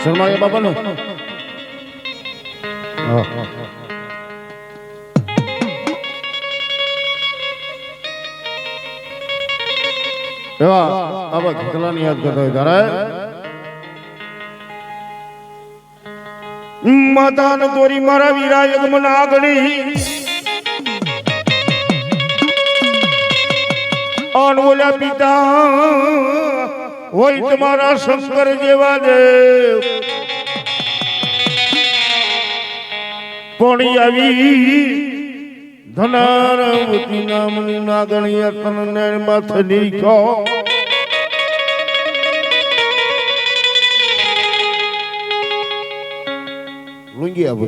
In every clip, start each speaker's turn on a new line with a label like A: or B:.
A: શર્મા બાબા નો એવા આવા કેટલાની યાદ કરતા હોય તારે માતાન દોરી મારા વીરા યજમન આગળી અનવોલા પિતા હોય તમારા શંકર જેવા દેવ પણ આવી ધનારવતી નામની નાગણીય તનને માથે નીખો લુંગી આવો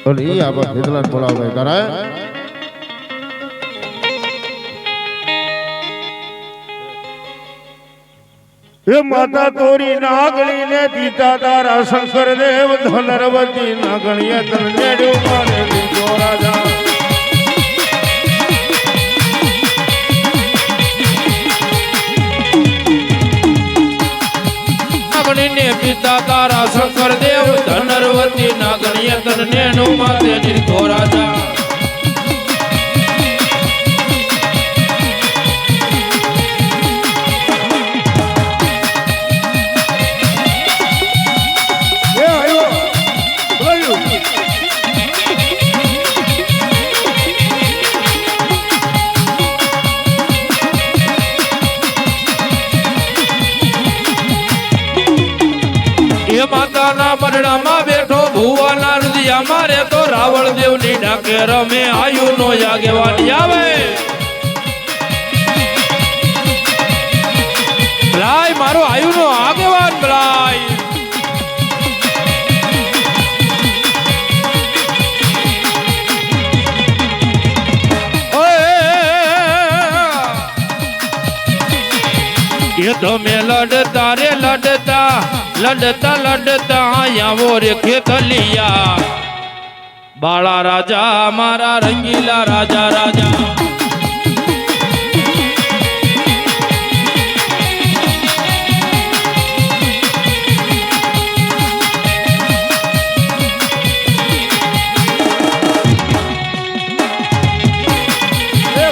A: और ये आप हिटलर बोलावे कराए ये माता तोरी नागणी ने दीता तारा शंकर देव धनरवती नागणिया तनेडो मारे दीजो राजा नागणी ने पिता तारा शंकर देव धनरवती नागणिया तनेडो मारे दीजो राजा માતાના બરડામાં બેઠો ભુવાના રુદિયા મારે તો રાવળ દેવની ડાકે રમે આયુ નો આગેવાની આવે ભલાઈ મારો આયુ નો આગેવાન ભલાઈ ये तो में लड़ता रे लड़ता लड़ता लड़ता आया रे खेतलिया बाला राजा मारा रंगीला राजा राजा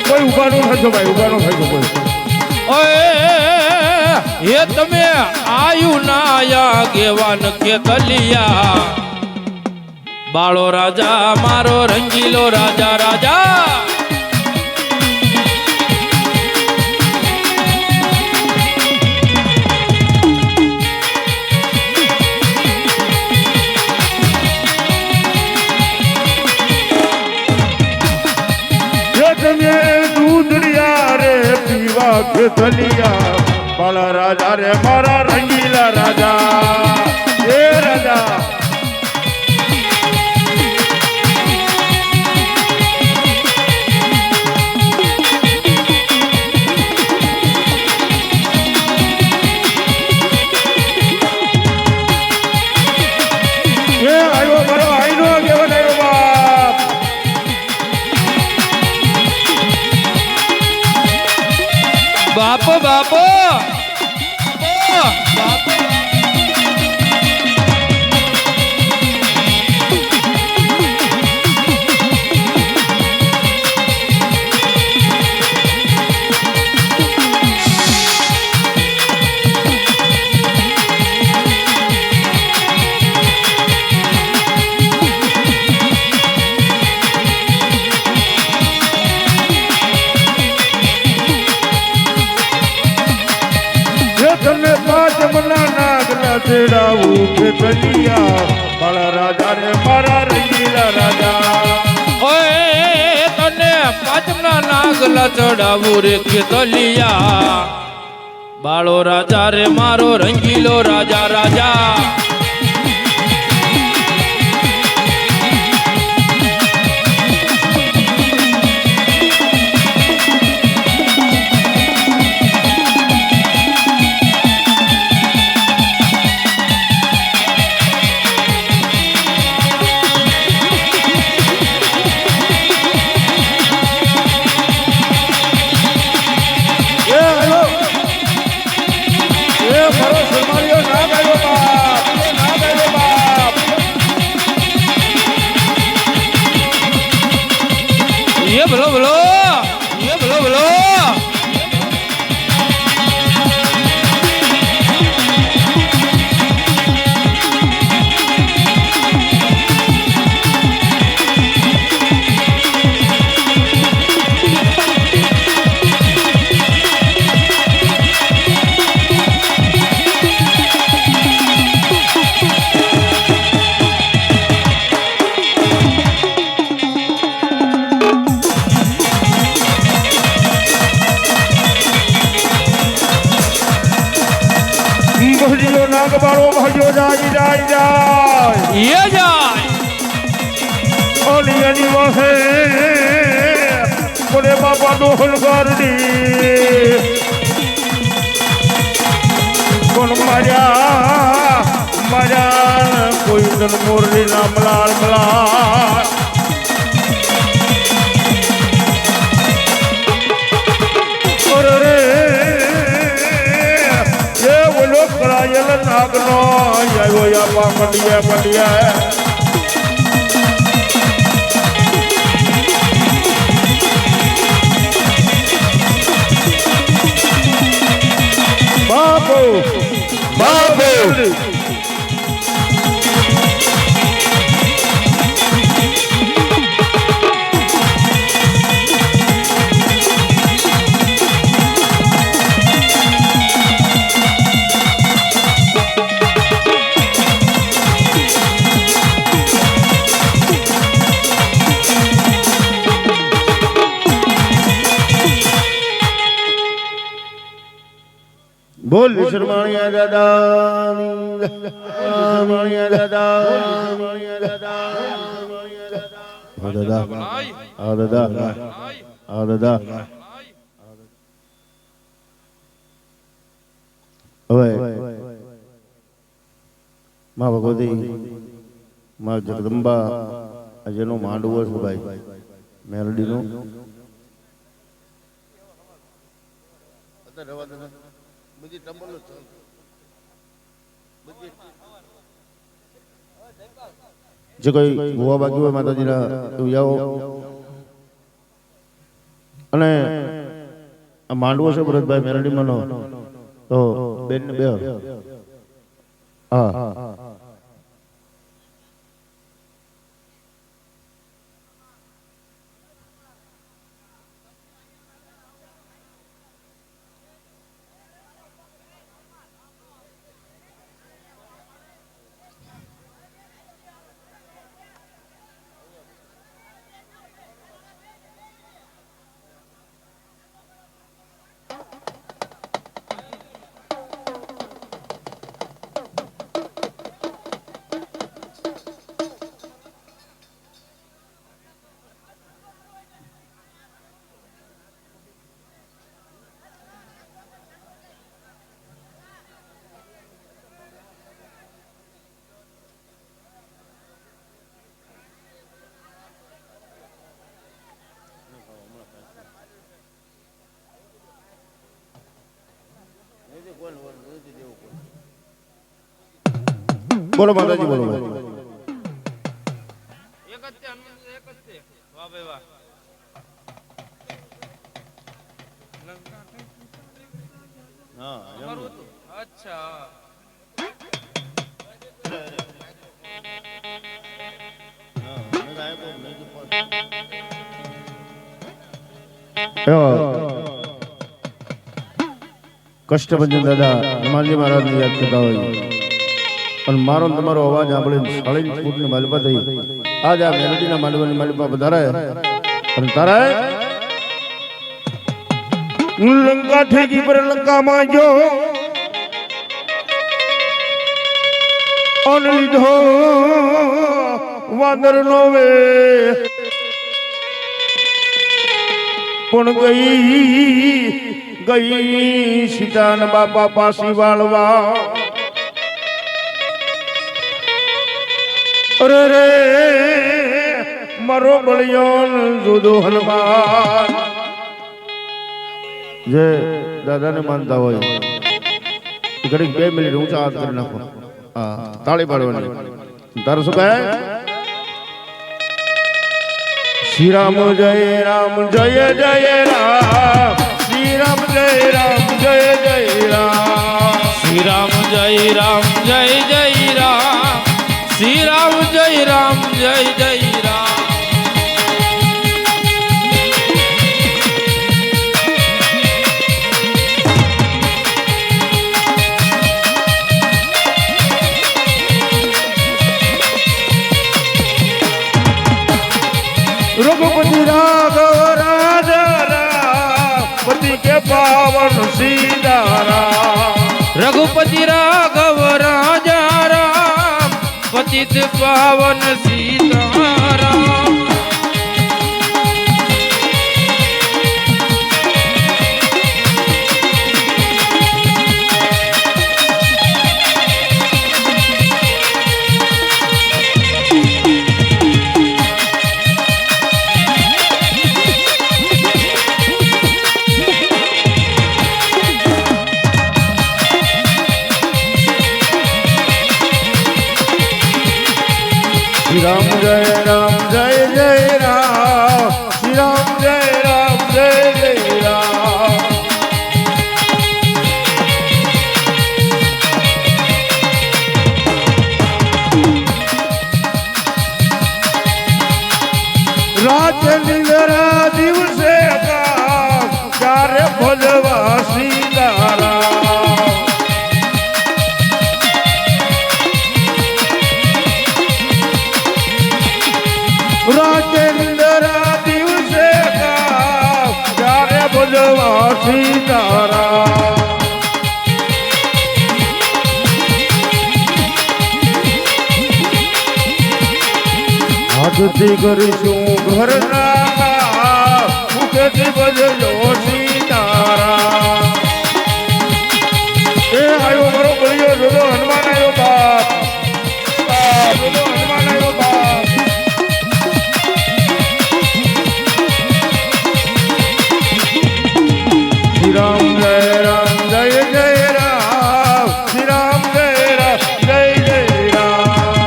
A: कोई उबानो थजो भाई उबानो थजो कोई ओए ये तमे आयु ना આગેવાન કે કલિયા બાળો રાજા મારો રંગીલો રાજા રાજા ये तमे દૂધડિયા રે પીવા કે કલિયા बाला राजा रे मारा रंगीला राजा ए राजा ये आयो मारो आईनो केवन आयो बाप बाप बाप ચડાવું કે કલિયા બાળા રાજા રે મારા રંગીલા રાજા ઓય તને પાંચમના નાગલા ચડાવું રે કે કલિયા બાળો રાજા રે મારો રંગીલો રાજા રાજા બોલો બોલો એ બોલો બોલો
B: નાગબાળો ભાઈઓ જાય
A: એ જાય
B: ઓલિયાની વાહે બોલે બાપા ડોહલ ગારડી કોણ માર્યા કોઈ તન મોરલી ના મલાર મલાર રે કરાયેલ નાગનો આવ્યો યા પંડિયા બાપુ બાપુ બોલ શર્માણિયા દાદા શર્માણિયા દાદા આ દાદા આ દાદા હવે માં ભગવતી માં જગદંબા જેનો માંડવો છે ભાઈ મેલડીનો જે કોઈ ગોવા બાકી હોય માતાજીના આવો અને આ માંડવો છે ભરતભાઈ મેરડીમાંનો તો બેન ને બે હા બોલો માતાજી બોલો
A: એક જ છે વાહ ભાઈ વાહ
B: હા
A: અચ્છા
B: કષ્ટભંજન દાદા હનુમાનજી મહારાજ ને યાદ કરતા હોય અને મારો તમારો અવાજ આપણે 40 ફૂટની માલિપા થઈ આજ આ મેલડીના માંડવાની માલિપા વધારાય અને તારાય લંકા ઠેકી પર લંકામાં જો અન લીધો વાદર નો વે પણ ગઈ સીતાન બાપા પાસી વાળવા અરે રે મારો બળિયોન જુદો હનુમાન જે દાદાને માનતા હોય ઘડીક 2 મિનિટ ઊંચા હાથ કરી નાખો હા તાળી પાડવાની તારું શું કહે શ્રી રામ જય રામ જય જય રામ શ્રી રામ જય રામ જય જય રામ
A: શ્રી રામ જય રામ જય જય રામ શ્રી રામ જય રામ જય જય રામ
B: रघुपति राघव राजा राम पति के पावन सीताराम
A: रघुपति राघव राजा राम पतित पावन सीताराम
B: श्री राम जय राम जय जय राम श्री राम जय राम जय जय राम रात निंद्रा दिवसे काम कार्य भजवा सीताराम राजेंद्रा दिवसे काम कार्य भजवा सीताराम हाथથી કરીશું ઘરના મુખથી ભજજો સીતારામ એ આવ્યો મારો બળિયો જોજો હનુમાન આવ્યો બાપ જોજો હનુમાન આવ્યો બાપ श्री राम जय राम जय जय राम श्री राम जय राम जय जय राम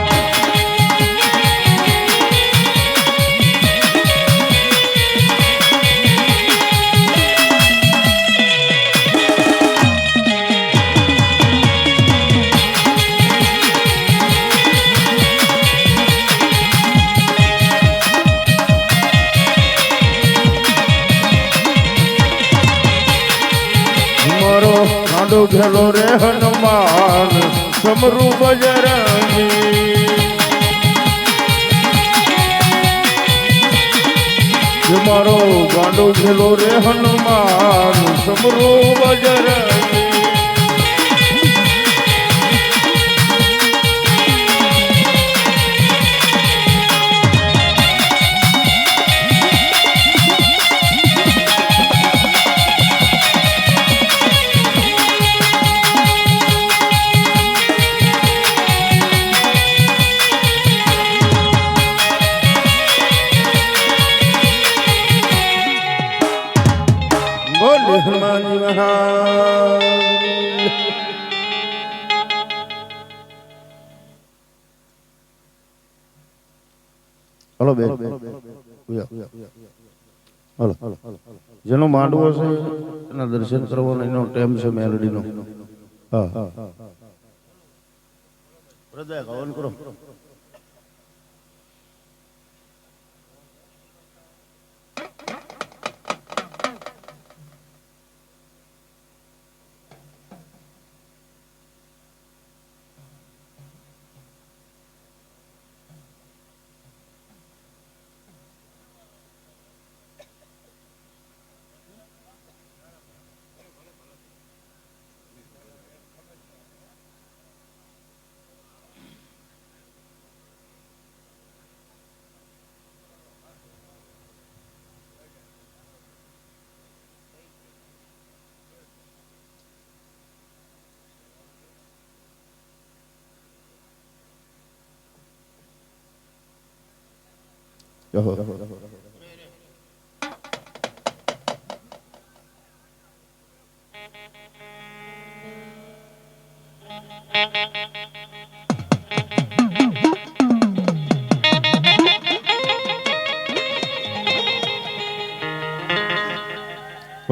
B: मारो कांडो घेलो रे हनुमान समरू बजरंगी मारो कांडो घेलो रे हनुमान समरू बजरंगी बोले हनुमान जी महाराज हेलो बेन हेलो જેનો માંડવો છે એના દર્શન કરવાનો એનો ટાઈમ છે મેલડીનો હા હૃદય હવન કરો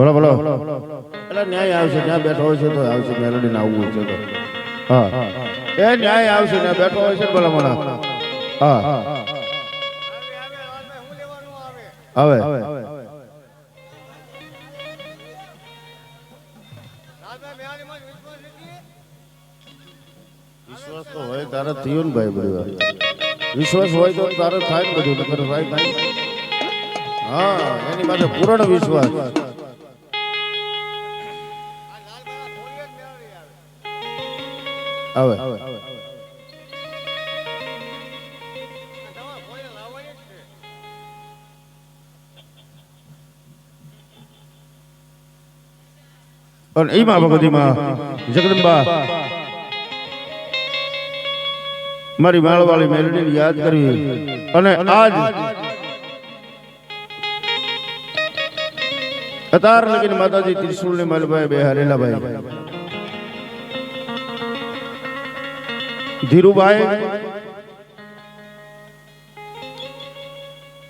B: બોલો બોલો એટલે ન્યાય આવશે ત્યાં બેઠો હોય છે તો આવશે મેલોડીને આવવું છે તો હા એ ન્યાય આવશે ત્યાં બેઠો હોય છે બોલા મને હા આવે વિશ્વાસ તો હોય તારે થયું ને ભાઈ બધું વિશ્વાસ હોય તો તારે થાય ને બધું નકર થાય નહીં હા એની પાસે પૂર્ણ વિશ્વાસ આવે અને એમાં ભગવતીમાં જગદંબા મારી માળવાળી મેલડીને યાદ કરવી અને આજ અતાર લગીને માતાજી ત્રિશુલની માલભાઈ બે હારેલા ભાઈ ધીરુભાઈ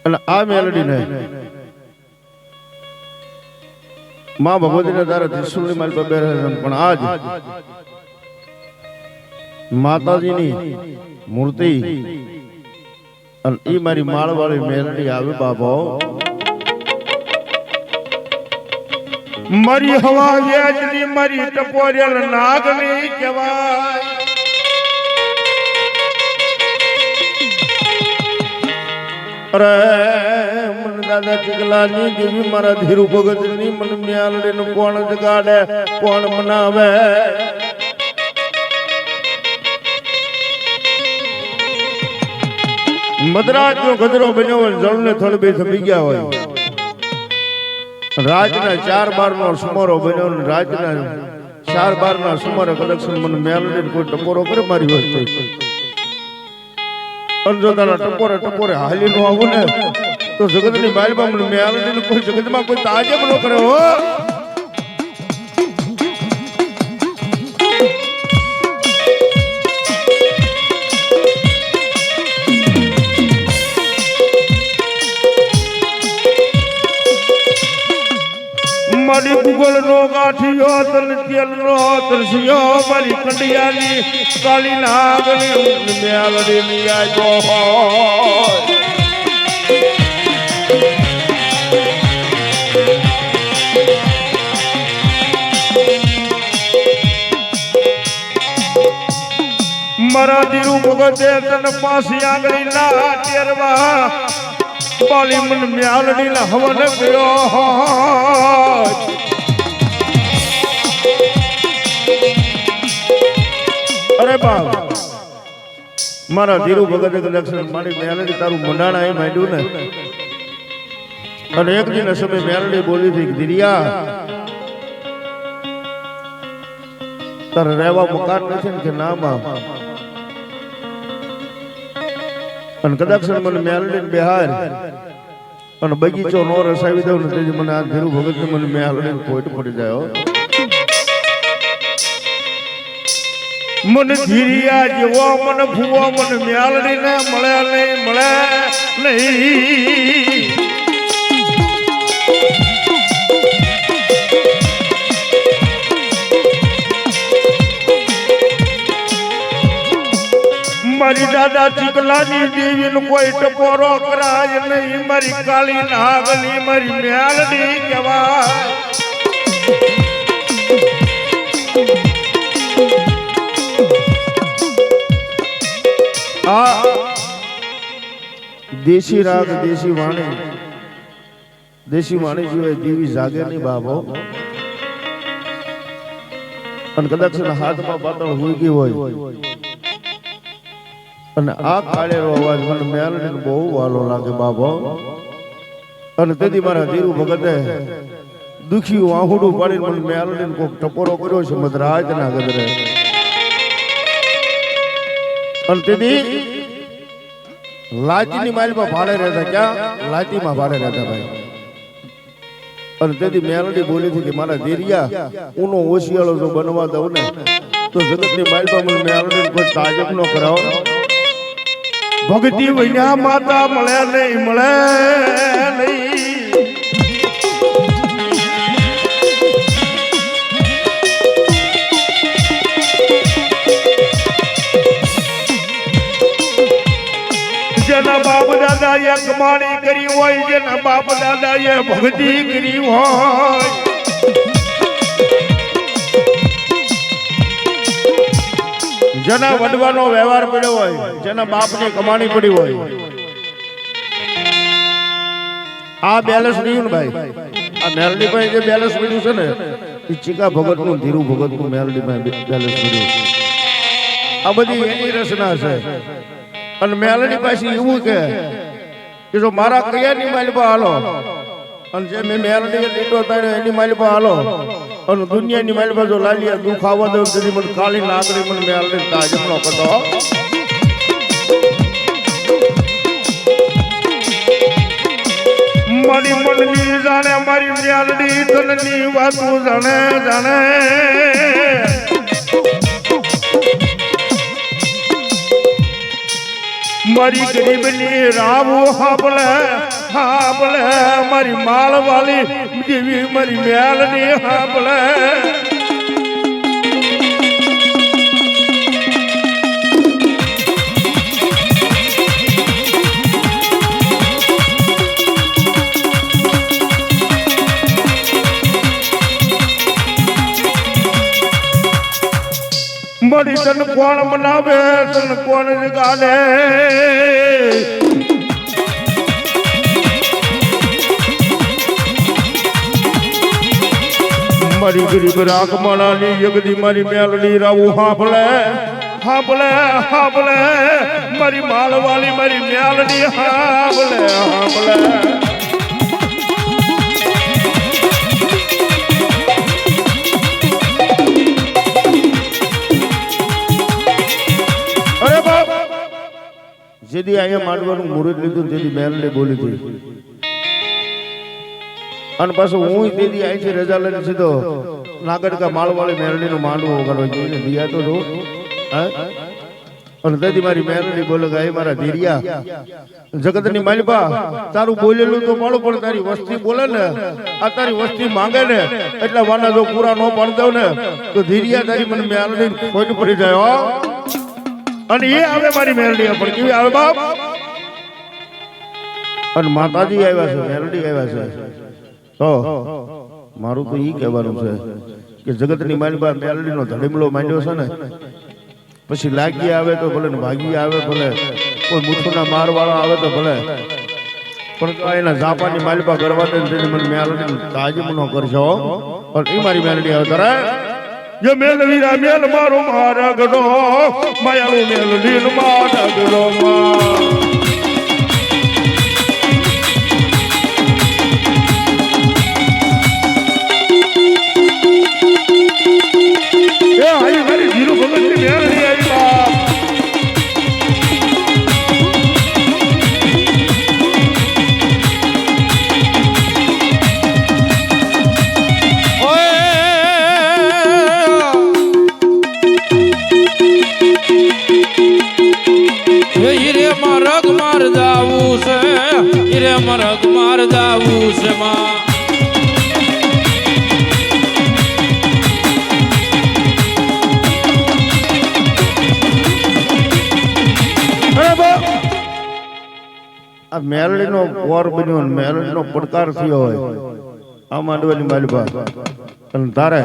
B: અને આ મેલડીને માં ભગવતીને તારા ત્રિશુલની માલભાઈ બે પણ આજ માતાજીની મૂર્તિ અને ઈ મારી માળવાળી મેલડી આવે બાપો મારી હવા વ્યાજની મારી ટપોરેલ નાગની કહેવાય અરે મન દાદા ચિકલાની જેવી મારા ધીરુ ભગતની મન મ્યાલડીનું કોણ જગાડે કોણ મનાવે મદ્રાસ નો ગજરો બન્યો હોય જળને થળબે થમી ગયા હોય રાતના 4-12 નો સુમારો બન્યો ને રાતના 4-12 ના સુમારે કલેક્શન મને મેલડી કોઈ ટપોરો કરે મારી વસ્તુ અંજોદાના ટપોરે હાલી નો આવું ને તો જગતની બાલમાં મને મેલડી કોઈ જગતમાં કોઈ તાજબ ન કરે હો મારી ભૂગોળ નો ગાંઠિયો તલ તેલ નો તરસિયો મારી કંડિયાની કાળી નાગની મેલડી ની આજો મારા ધીરુ ભગતે તન પાસી આંગળી ના ટેરવા બાલી મન મ્યાલડી ના હવન કર્યો અરે બાપ મારા ધીરુ ભગત કલેક્શન મારી મ્યાલડી તારું મંડાણા એ માંડ્યું ને અને એક દિન સમય મ્યાલડી બોલી હતી ધીરિયા તારે રહેવા મકાન નથી ને કે ના માં અને કદાચ મને મેલડી બિહાર અને બગીચો નો રસાવી દઉં ને તેથી મને આ ધીરુ ભગત મને મેલડી પોઈન્ટ પડી જાય મને ધીરિયા જેવો મને ભૂવો મને મેલડી ને મળે નહીં મારી દાદા ચીકલાની દેવી નું કોઈ ટપોરો કરાય નહીં મારી કાળી નાગની મારી મેલડી કહેવાય આ દેશી રાગ દેશી વાણી સિવાય દેવી જાગે નહીં બાબો અને કદાચ હાથમાં પાતળ હોઈ ગઈ હોય અને આ કાળેરો અવાજ મને મેલડીને બહુ વાલો લાગે બાબો અને તેથી મારા ધીરુ ભગતે દુખી વાહુડું પાડીને મને મેલડીને કોક ટપોરો કર્યો છે મધરાજ ના ગદરે અને તેથી લાતીની માલમાં ભાડે રહેતા ક્યાં લાતીમાં ભાડે રહેતા ભાઈ અને તેથી મેલડી બોલી હતી કે મારા ધીરિયા ઊનો ઓશિયાળો જો બનવા દઉં ને તો જગતની માલમાં મને મેલડીને કોઈ તાજબ ન કરાવો ભક્તિ વૈયા માતા મળે નહીં જેના બાપ દાદાએ કમાણી કરી હોય, જેના બાપ દાદાએ ભક્તિ કરી હોય, જેના વડવાનો વ્યવહાર પડ્યો હોય, જેના બાપની કમાણી પડી હોય, આ બેલેન્સ નહીં ભાઈ. આ મેલડી ભાઈ જે બેલેન્સ મળ્યું છે ને એ ચીકા ભગત નું ધીરુ ભગત નું મેલડી ભાઈ બેલેન્સ મળ્યું. આ બધી એની રચના છે. અને મેલડી પાસે એવું કે જો મારા કયાની માલિપા હાલો, અને જે મેં મેલડી લીધો તારે એની માલિપા હાલો, અને દુનિયાની માલિપા જો લાલિયા દુઃખ આવવા દઉં તેથી મને કાળી લાકડી મને મેલડી તાજમનો કરતો. મારી મનની જાણે મારી મેલડી તનની વાતું જાણે જાણે. મારી ગરીબની રાવો હાબલે હાબલે, મારી માળ વાલી દેવી મારી મેલની હાબલે. મારી તન કોણ બનાવે, તન કોણ જગાડે. મારી ગરીબ રાખ માણાની યગદી મારી મેલડી રાવું હાંભળે હાંભળે હાંભળે, મારી માળવાળી મારી મેલડી હાંભળે હાંભળે. જેદી અહીંયા માંડવાનું મુહૂર્ત લીધું તેથી મેલડી બોલી હતી. અને પાછું હું તેથી અહીંથી રજા લઈને સીધો નાગડકા માળવાળી મેલડીનું માંડવો કરવા જોઈએ દિયા તો જો. અને તેથી મારી મેલડી બોલે કે મારા ધીરિયા જગતની માલિપા તારું બોલેલું તો માળું, પણ તારી વસ્તી બોલે ને, આ તારી વસ્તી માંગે ને એટલા વાના જો પૂરા ન પાડી દઉં ને તો ધીરિયા તારી મને મેલડી ખોટ પડી જાય હો. અને એ આવે મારી મેલડી પણ કેવી આવે બાપ. અને માતાજી આવ્યા છે, મેલડી આવ્યા છે. તો મારું તો ઈ કહેવાનું છે કે જગતની માલિપા મેલડીનો ધડીમલો માંડ્યો છે ને, પછી લાગી આવે તો ભલે ને ભાગી આવે ભલે, કોઈ મૂઠુના મારવાળો આવે તો ભલે, પણ એના ઝાપાની માલિપા કરવા દે મને મેલડી તાજીમ નો કરશો. પણ એ મારી મેલડી આવે તારે જે મેલવીરા મેલ મારો મારા ગડો, માયાળું મેલડી મારા ગડો માં. એ આઈ મારી ધીરુ ભગતની મેલડી આવી બાપ.
A: હીરે મરગ માર જાવું છે, હીરે મરગ માર જાવું છે માં.
B: આ મેલડીનો વોર બન્યો, મેલડીનો પડકાર થયો હોય આ માંડવાની માલિપા. અને તારે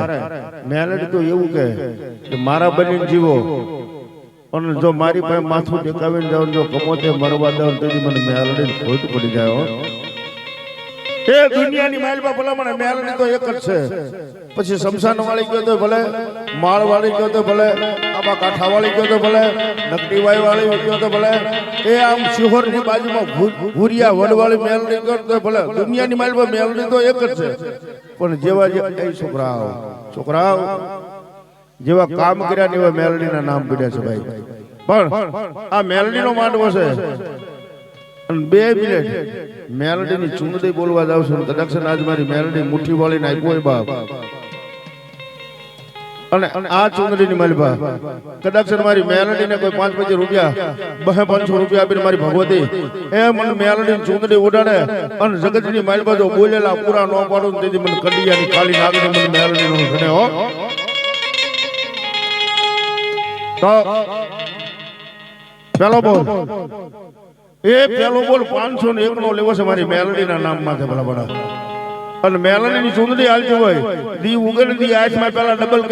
B: મેલડી તો એવું કે મારા બનીને જીવો, અને જો મારી પાસે માથું ટેકાવીને જાવ, જો કમોતે મરવા દઉં તેથી મને મેલડી ખોટ પડી જાય. એ દુનિયાની માલિપા ભલે મને મેલડી તો એક જ છે. પછી શમશાન વાળી ગયો તો ભલે, માળ વાળી ગયો તો ભલે, આમાં કાંઠા વાળી ગયો તો ભલે, નકટીવાઈ વાળી ગયો તો ભલે, એ આમ શિહોર ની બાજુમાં ભૂરિયા વડવાળી મેલડી ગયો તો ભલે. દુનિયાની માલિપા મેલડી તો એક જ છે. પણ જેવા જે છોકરાઓ છોકરાઓ જેવા કામ કર્યા એવા મેલડીના નામ પડ્યા છે ભાઈ. પણ આ મેલડીનો માંડવો છે. અને 2 મિનિટ મેલડીની ચૂંદડી બોલવા જાવ છું, કદાચ આજ મારી મેલડી મુઠ્ઠી વાળીને આપ્યો હોય બાપ. અને આ ચૂંદડીની માલિપા કદાચ મારી મેલડીને કોઈ 5-5 રૂપિયા 200-500 રૂપિયા આપીને મારી ભગવતી એ મને મેલડીની ચૂંદડી ઉડાડે, અને જગતની માલિપા જો બોલેલા પૂરા ન પાડું તેથી મને કડિયાની કાળી નાગણી મને મેલડીનો ઘણે હો. તો પેલો બોલ એ પેલો બોલ 501 નો લેવો છે મારી મેલડીના નામ માથે ભલા ભલા. અને મેલડીની ચૂંદડી હાલતી હોય દી ઉગેલી દી આંખમાં પેલા ડબલ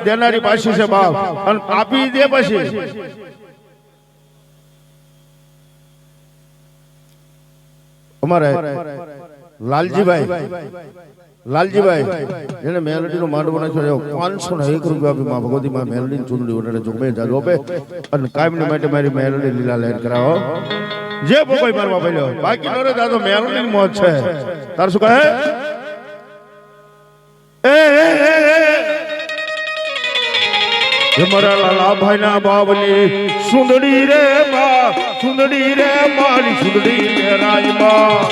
B: દેનારી પાછી છે બાપ, અને આપી દે પછી. અમારે લાલજીભાઈ એને મેલડીનો માંડવો નાખ્યો 501 રૂપિયા આપી માં ભગવતી માં મેલડીની ચૂંદડી વટાડે જો બે જાજો આપે અને કાયમને માટે મારી મેલડી લીલા લહેર કરાવો જે કોઈ મારવા પડ્યો બાકી નો રે દાદો મેલડીની મોજ છે. તાર શું કહે મારા લાલા ભાઈ ના બાબની સુંદડી રે માં, સુંદડી રે મારી સુંદડી રે રાજમાં.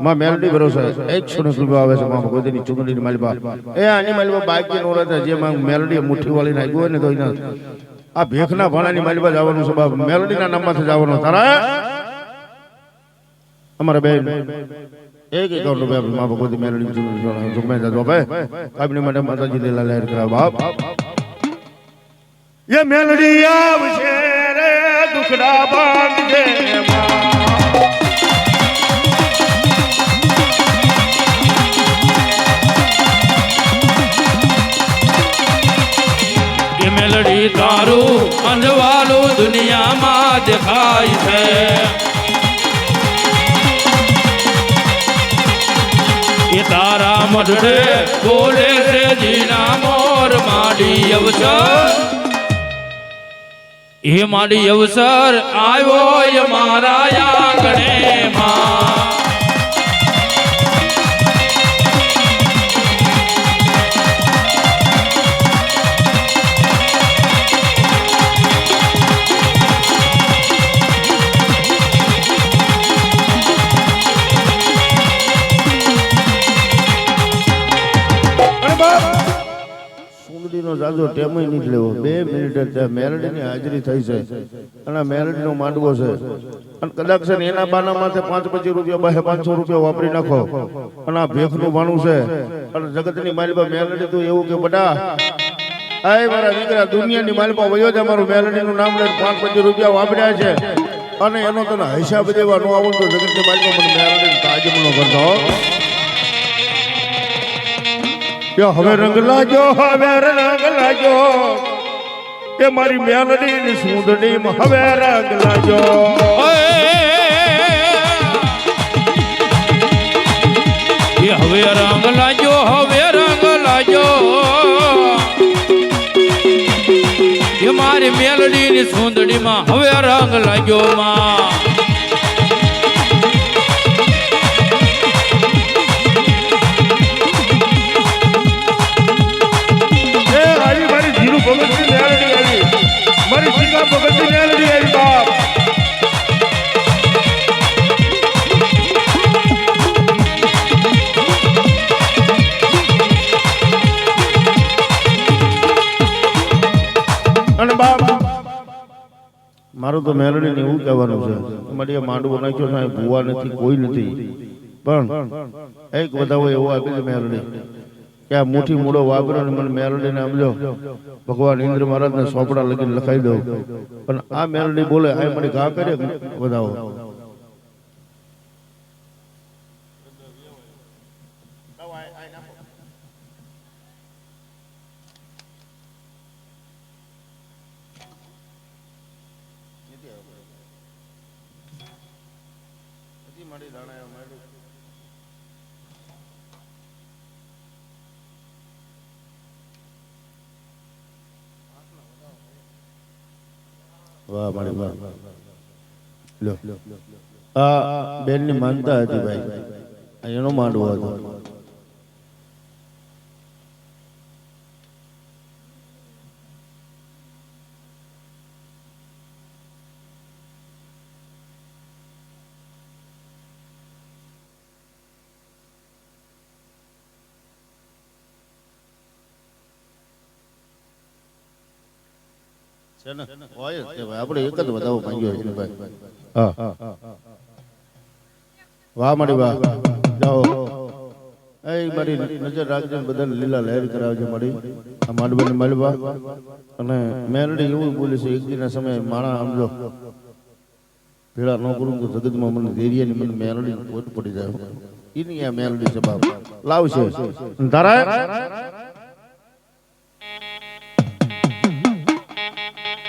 B: માં મેલડી ભરોસે 100 રૂપિયા આવે છે માં ભગવતીની ચૂંદડીની માલિપા. એ આની માલિપા બાકી નો રહે જે માં મેલડી મુઠ્ઠી વાળી નાખ્યું હોય ને તો એના આ ભેખના ભાણાની માલિપા જવાનું છે બાપ, મેલડીના નામમાંથી જવાનું. તારા અમારા બેન 1 રૂપિયા માં ભગવતી મેલડી ચૂંદડી જોમે જાજો ભાઈ કાબને માટે માતાજી લીલા લહેર કરાવ બાપ. એ મેલડી આવશે રે દુખડા બાંધે માં.
A: મેલડી તારું અંજવાલું દુનિયામાં દેખાય છે. એ તારા મઢડે બોલે છે જીના મોર માડી અવસર. એ માડી અવસર આવ્યો મારા આંગણે માં.
B: જાજો ટેમ નહીં લેવો 2 મિનિટ ત્યાં મેલડીની હાજરી થઈ છે અને મેલડીનો માંડવો છે અને કદાચ છે ને એના બાના માથે 5-25 રૂપિયા 500 રૂપિયા વાપરી નાખો અને આ ભેખનું ભાણું છે અને જગતની માલિપા મેલડી તું એવું કે બટા આય મારા દીકરા દુનિયાની માલિપા વયો જ અમારું મેલડીનું નામ લઈને 5-25 રૂપિયા વાપર્યા છે અને એનો તને હિસાબ દેવા ન આવડતો જગતની માલિપા મને મેલડીને તાજમનો કરતો. હવે રંગ લાજો, હવે રંગ લાજો એ મારી મેલડીની સુંદડીમાં હવે રંગ લાજો.
A: હવે રંગ લાજો, હવે રંગ લાજો એ મારી મેલડીની સુંદડીમાં હવે રંગ લાજો માં.
B: મારું તો મેલડીને એવું કહેવાનું છે મારી માંડવો નાખ્યો છે ભૂવા નથી કોઈ નથી પણ એક બતાવો એવો આપી દે મેલડી કે આ મુઠ્ઠી મૂળો વાપરો ને મને મેલડીને આપજો ભગવાન ઇન્દ્ર મહારાજને સોપડા લખીને લખાઈ દઉં. પણ આ મેલડી બોલે આ મને ઘા કરે બતાવો. વાહ મારી વાહ. લ્યો આ બેનની માનતા હતી ભાઈ, એનો માંડવો હતો. હોય જ તે ભાઈ, આપણે એક જ વધાવો માંગ્યો છે ભાઈ. હા વાહ મારી વાહ, જાઓ એ મારી નજર રાખજો, બધાને લીલા લહેર કરાવજો મારી આ માંડવાની માલવા. અને મેલડી એવું બોલે છે, એક દિનના સમયે માણા સમજો ભેળા ન કરું તો જગતમાં મને ધૈર્યની મને મેલડી ખોટ પડી જાય. એની આ મેલડી છે બાપ લાવશે તારા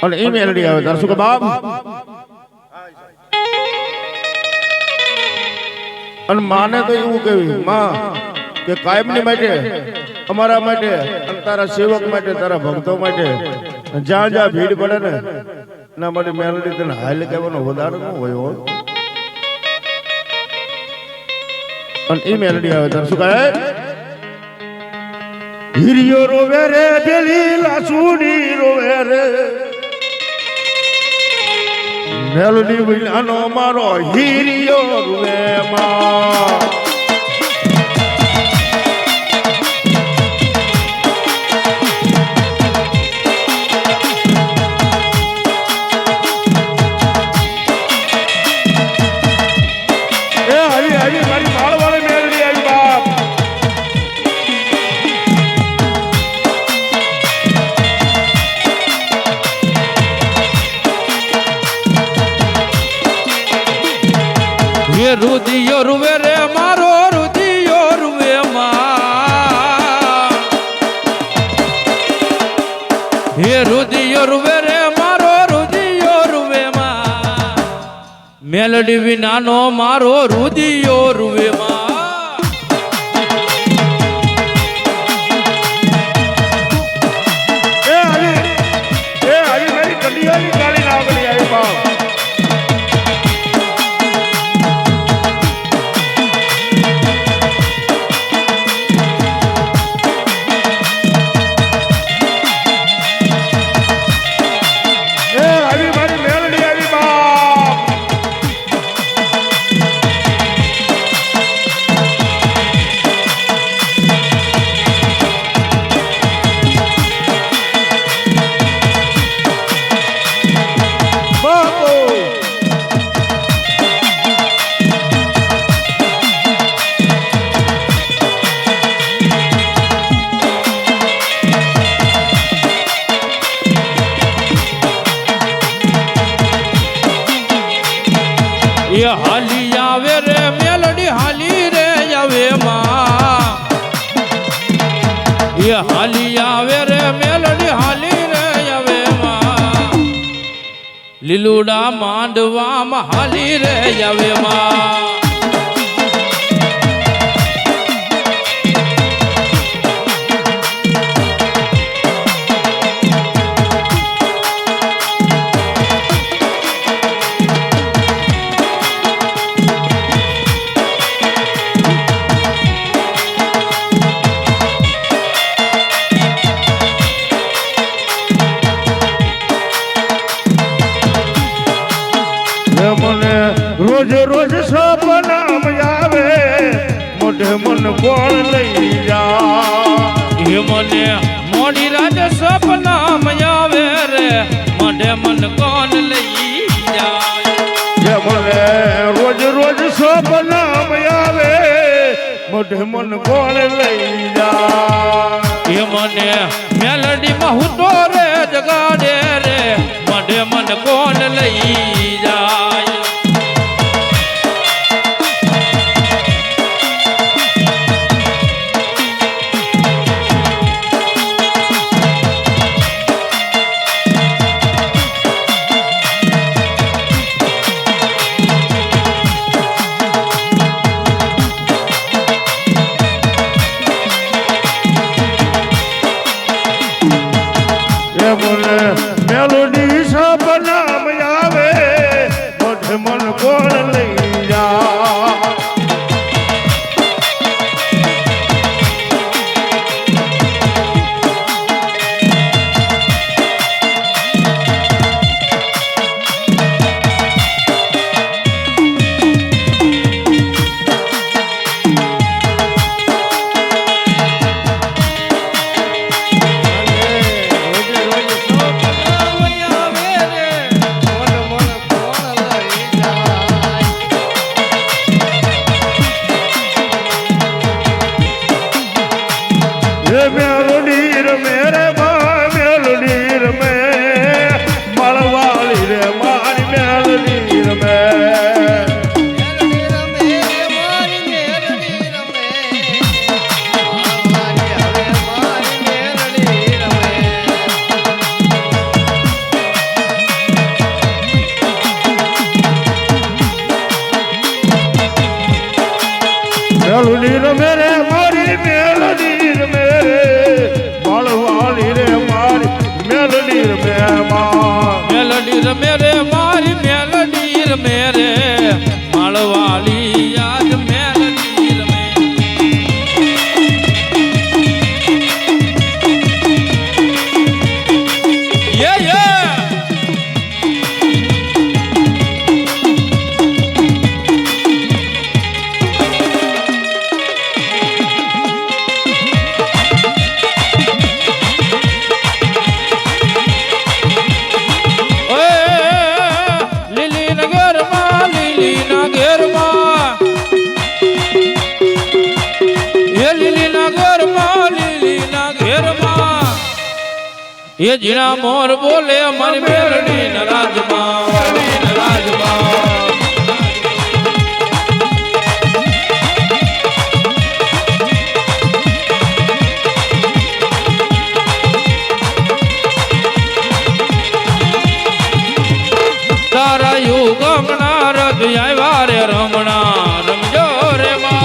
B: અને એ મેલડી આવે તાર શું કે બાપ. અને માને તો એવું કેવી માં કે કાયમની માટે અમારા માટે અને તારા સેવક માટે તારા ભક્તો માટે જ્યાં જ્યાં ભીડ પડે ને એના માટે મેલડી તને હાલ કહેવાનો વધારે ન હોય હો. અને એ મેલડી આવે તાર શું કહે હિરિયો રોવે રે પેલી લાસુડી રોવે રે મેલડી વિનાનો મારો હિરિયો રોવે માં.
A: રુદિયો રૂવે રે મારો રુદિયો રૂવે માં. હે રુદિયો રૂવે રે મારો રુદિયો રૂવે માં. મેલડી વિનાનો મારો રુદિયો રૂવે માં.
B: એ હરી મારી કડિયાની ગાડી લાગણી આવી બાપ.
A: એ હાલી આવે રે મેલડી હાલી રે આવે માં. એ હાલી આવે રે મેલડી હાલી રે આવે માં. લીલુડા માંડવામાં હાલી રે આવે માં.
B: મને રોજ રોજ સપના આવે મોઢે મન કોણ લઈ જા.
A: એ મને મોડી રાત સપના આવે રે મોઢે મન કોણ લઈ જાય.
B: મને રોજ રોજ સપના આવે મોઢે મન કોણ લઈ જા.
A: એ મને મેલડી માં હું તો રે જગાડે રે મોઢે મન કોણ લઈ જાય.
B: મને મેલોડી સપના આવે મેલડી રમે રે મારી મેલડી રમે રે બાળવાળી રે મારી મેલડી રમે
A: મેલડી રમે રે મારી મેલડી રમે રે માળવાલી યાદ મેલડી રમે યે ये जीना मोर बोले हमारी मेलडी नराजमा तारा युग गमना रथ आया रे रमणा रमजो रे माँ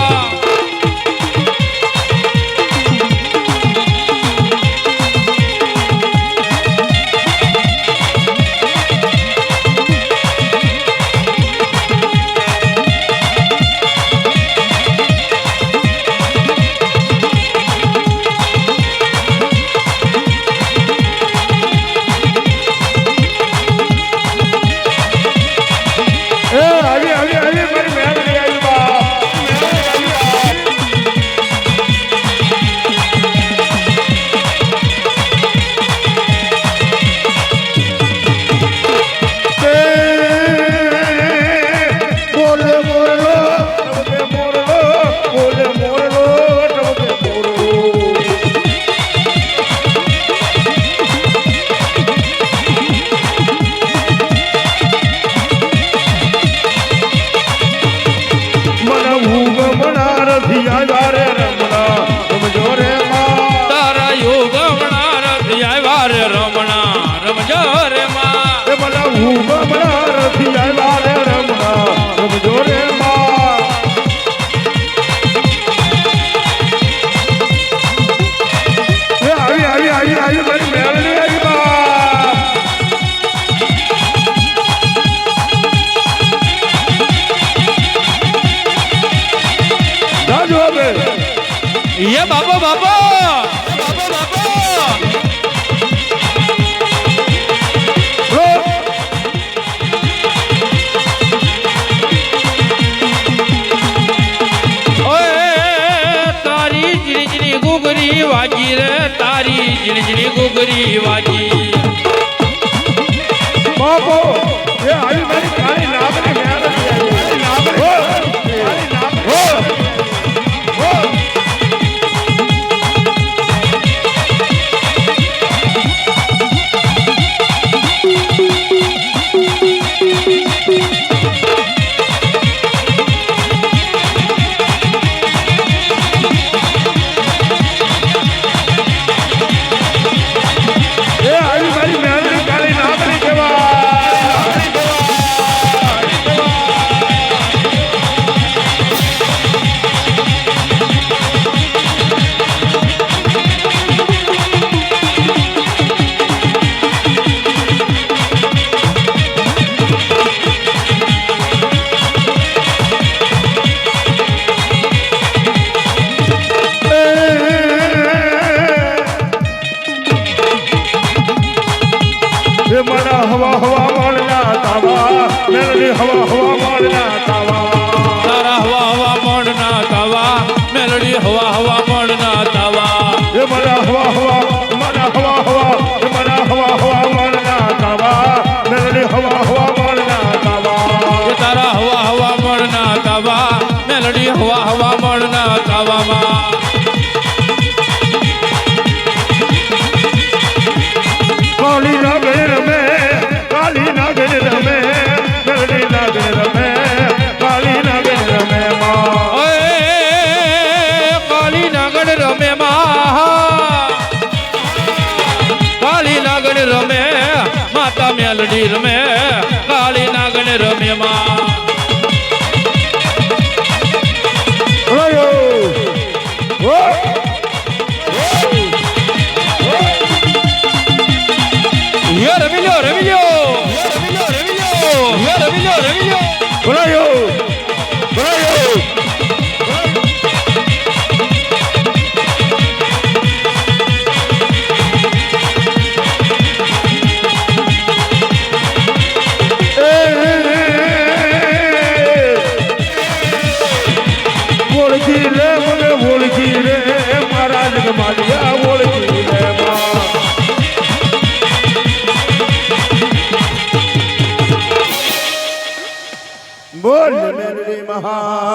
A: ये बाबा बाबा तारी जिनी गुगरी वाजी रे तारी जिनी गुगरी वाजी
B: बाबो ये आई मेरी काली नागरी मेलडी हवा हवा मारना तावा मेलडी हवा हवा मारना तावा
A: तारा हवा हवा मारना तावा मेलडी हवा हवा मारना तावा
B: ये मना हवा हवा मना हवा हवा ये मना हवा हवा मारना तावा मेलडी हवा हवा मारना तावा
A: ये तारा हवा हवा मारना तावा मेलडी हवा हवा मारना तावा माँ
B: काली नागर में काली नागर में मेलडी नागर में काली नागर में माँ
A: काली नागर रमे माँ काली नागर रमे माता मेलडी रमे काली नागर रमे माँ
C: ઓળખી લે મને ઓળખી રે મારા જગમાલિયા ઓળખી લે માં.
B: બોલ મેલડી મહા